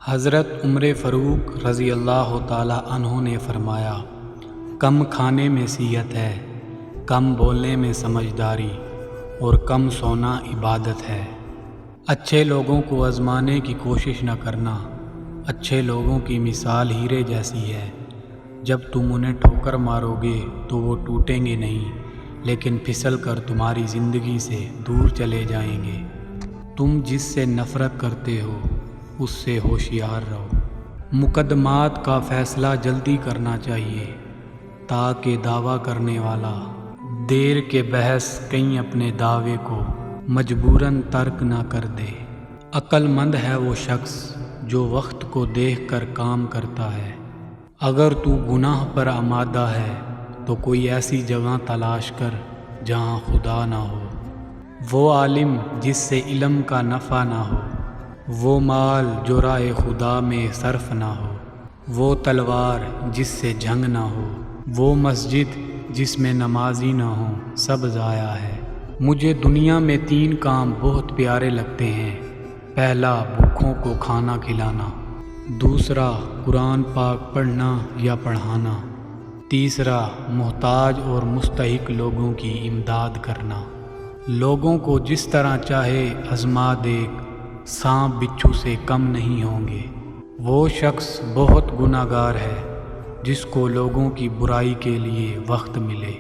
حضرت عمر فاروق رضی اللہ تعالی عنہ نے فرمایا، کم کھانے میں صحت ہے، کم بولنے میں سمجھداری اور کم سونا عبادت ہے۔ اچھے لوگوں کو آزمانے کی کوشش نہ کرنا۔ اچھے لوگوں کی مثال ہیرے جیسی ہے، جب تم انہیں ٹھوکر مارو گے تو وہ ٹوٹیں گے نہیں، لیکن پھسل کر تمہاری زندگی سے دور چلے جائیں گے۔ تم جس سے نفرت کرتے ہو اس سے ہوشیار رہو۔ مقدمات کا فیصلہ جلدی کرنا چاہیے تاکہ دعویٰ کرنے والا دیر کے بحث کہیں اپنے دعوے کو مجبوراً ترک نہ کر دے۔ عقل مند ہے وہ شخص جو وقت کو دیکھ کر کام کرتا ہے۔ اگر تو گناہ پر آمادہ ہے تو کوئی ایسی جگہ تلاش کر جہاں خدا نہ ہو۔ وہ عالم جس سے علم کا نفع نہ ہو، وہ مال جو راہ خدا میں صرف نہ ہو، وہ تلوار جس سے جنگ نہ ہو، وہ مسجد جس میں نمازی نہ ہو، سب ضائع ہے۔ مجھے دنیا میں 3 کام بہت پیارے لگتے ہیں۔ پہلا، بھوکوں کو کھانا کھلانا۔ دوسرا، قرآن پاک پڑھنا یا پڑھانا۔ تیسرا، محتاج اور مستحق لوگوں کی امداد کرنا۔ لوگوں کو جس طرح چاہے آزما دیکھ، سانپ بچھو سے کم نہیں ہوں گے۔ وہ شخص بہت گناہگار ہے جس کو لوگوں کی برائی کے لیے وقت ملے۔